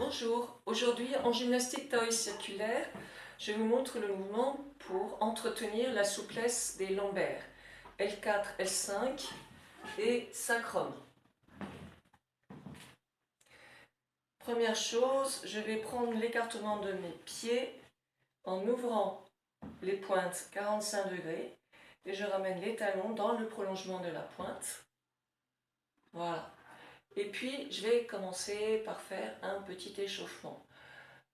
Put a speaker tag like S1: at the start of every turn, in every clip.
S1: Bonjour, aujourd'hui en gymnastique taoïste circulaire, je vous montre le mouvement pour entretenir la souplesse des lombaires. L4, L5 et sacrum. Première chose, je vais prendre l'écartement de mes pieds en ouvrant les pointes 45 degrés et je ramène les talons dans le prolongement de la pointe. Voilà. Et puis, je vais commencer par faire un petit échauffement.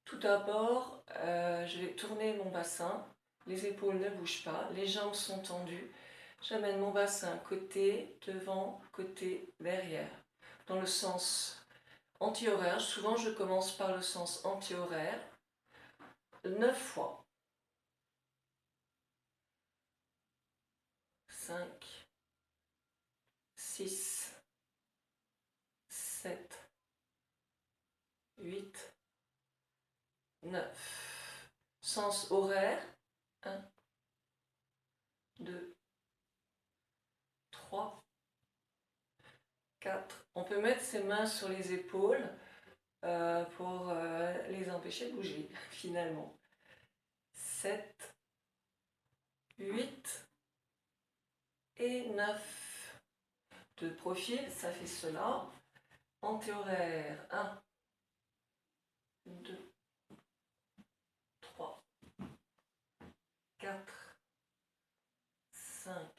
S1: Tout d'abord, je vais tourner mon bassin, les épaules ne bougent pas, les jambes sont tendues. J'amène mon bassin côté, devant, côté, derrière, dans le sens anti-horaire. Souvent, je commence par le sens anti-horaire, 9 fois. 5, 6, 7, 8, 9. Sens horaire, 1, 2, 3, 4. On peut mettre ses mains sur les épaules pour les empêcher de bouger, finalement. 7, 8 et 9. De profil, ça fait cela. Antéhoraire, 1, 2, 3, 4, 5,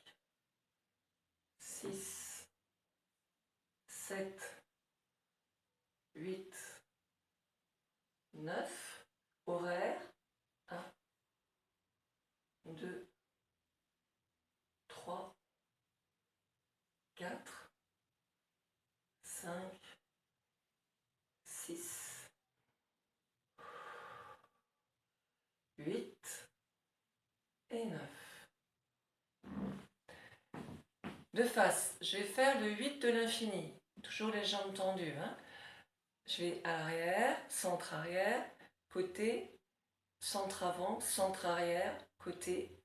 S1: 6, 7, 8, 9. Horaire, 1, 2, 3, 4, 5, 6, 8 et 9. De face, je vais faire le 8 de l'infini. Toujours les jambes tendues. Je vais arrière, centre arrière, côté, centre avant, centre arrière, côté,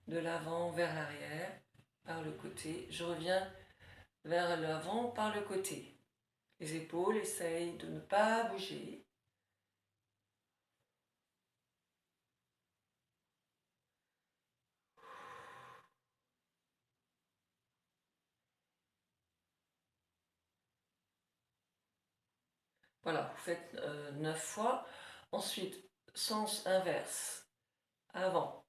S1: de l'avant vers l'arrière, par le côté. Je reviens vers l'avant par le côté. Les épaules essayent de ne pas bouger. Voilà, vous faites 9 fois. Ensuite, sens inverse. Avant,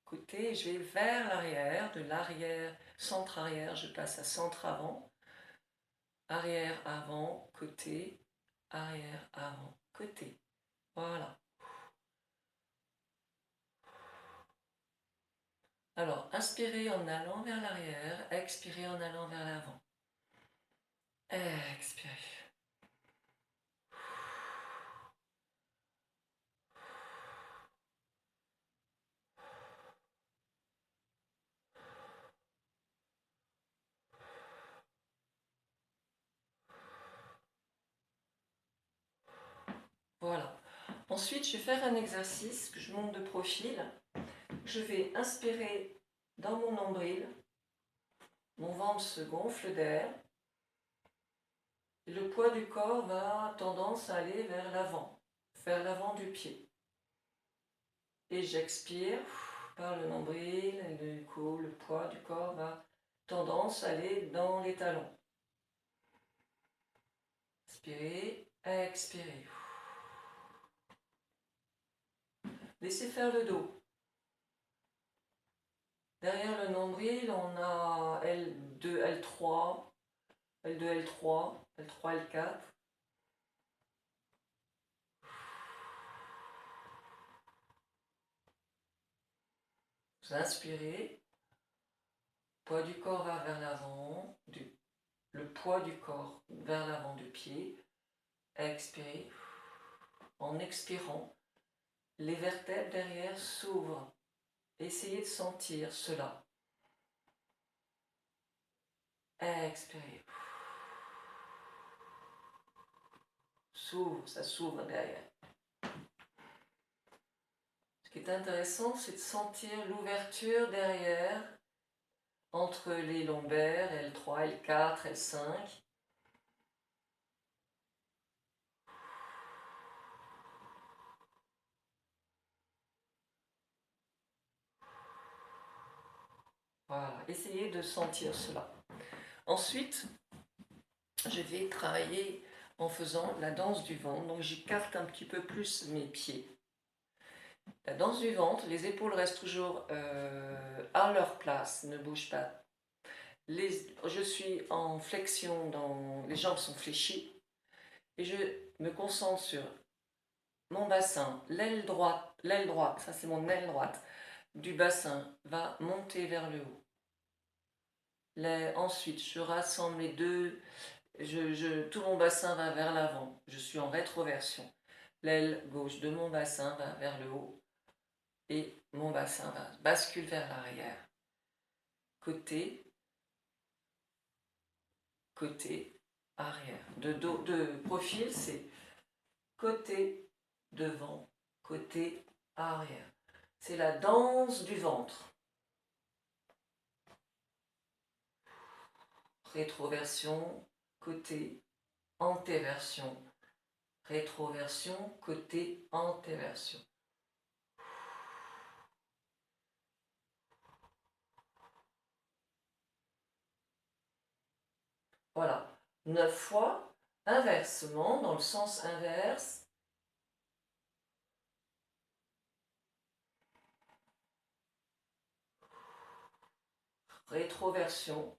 S1: côté, je vais vers l'arrière, de l'arrière, centre arrière, je passe à centre avant. Arrière, avant, côté, arrière, avant, côté. Voilà. Alors, inspirez en allant vers l'arrière, expirez en allant vers l'avant. Expirez. Voilà. Ensuite, je vais faire un exercice que je monte de profil. Je vais inspirer dans mon nombril. Mon ventre se gonfle d'air. Le poids du corps va tendance à aller vers l'avant du pied. Et j'expire par le nombril, et du coup le poids du corps va tendance à aller dans les talons. Inspirez, expirez. Laissez faire le dos. Derrière le nombril, on a L2, L3, L2, L3, L3, L4. Vous inspirez, poids du corps va vers l'avant, le poids du corps vers l'avant du pied. Expirez. En expirant, les vertèbres derrière s'ouvrent. Essayez de sentir cela. Expirez. S'ouvre, ça s'ouvre derrière. Ce qui est intéressant, c'est de sentir l'ouverture derrière entre les lombaires, L3, L4, L5. Voilà, essayez de sentir cela. Ensuite, je vais travailler en faisant la danse du ventre. Donc j'écarte un petit peu plus mes pieds. La danse du ventre, les épaules restent toujours à leur place, ne bougent pas. Je suis en flexion, les jambes sont fléchies. Et je me concentre sur mon bassin, l'aile droite, ça c'est mon aile droite, du bassin va monter vers le haut. Ensuite, je rassemble les deux, tout mon bassin va vers l'avant, je suis en rétroversion. L'aile gauche de mon bassin va vers le haut et mon bassin bascule vers l'arrière. Côté, côté, arrière. De profil, c'est côté, devant, côté, arrière. C'est la danse du ventre. Rétroversion, côté, antéversion. Rétroversion, côté, antéversion. Voilà. 9 fois. Inversement, dans le sens inverse. Rétroversion.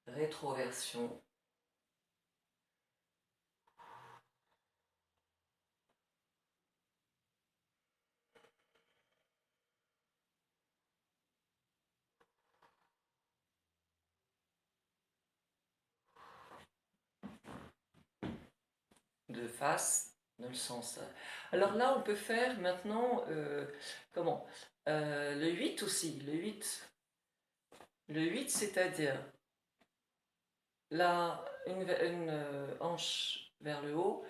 S1: Rétroversion. De face, dans le sens. Alors là, on peut faire maintenant, comment le 8 aussi. Le 8 c'est-à-dire là, une hanche vers le haut,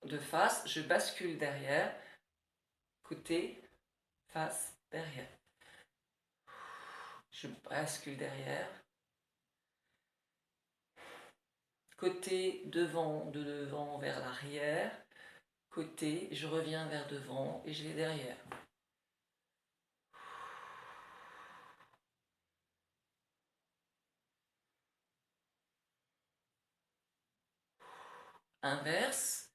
S1: de face, je bascule derrière, côté, face, derrière. Je bascule derrière. Côté, devant, de devant vers l'arrière. Côté, je reviens vers devant et je vais derrière. Inverse,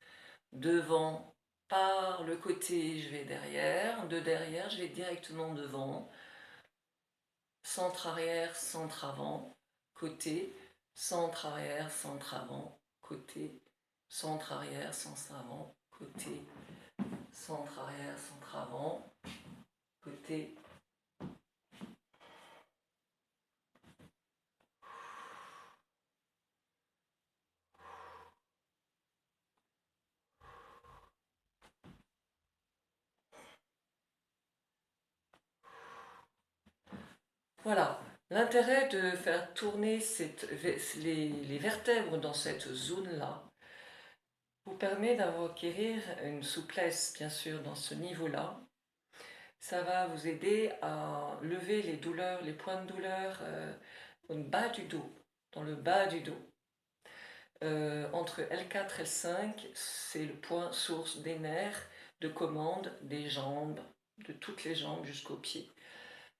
S1: devant par le côté, je vais derrière, de derrière, je vais directement devant, centre arrière, centre avant, côté, centre arrière, centre avant, côté, centre arrière, centre avant, côté, centre arrière, centre avant, côté. Voilà, l'intérêt de faire tourner les vertèbres dans cette zone-là vous permet d'acquérir une souplesse, bien sûr, dans ce niveau-là. Ça va vous aider à lever les douleurs, les points de douleur au bas du dos, dans le bas du dos. Entre L4 et L5, c'est le point source des nerfs de commande des jambes, de toutes les jambes jusqu'aux pieds.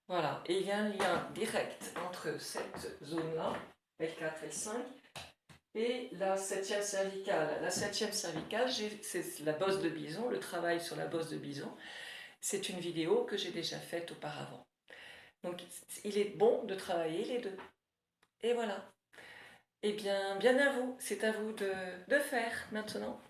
S1: Voilà, et il y a un lien direct entre cette zone-là, L4, L5, et la septième cervicale. La septième cervicale, c'est la bosse de bison, le travail sur la bosse de bison. C'est une vidéo que j'ai déjà faite auparavant. Donc il est bon de travailler les deux. Et voilà. Eh bien, bien à vous, c'est à vous de faire maintenant.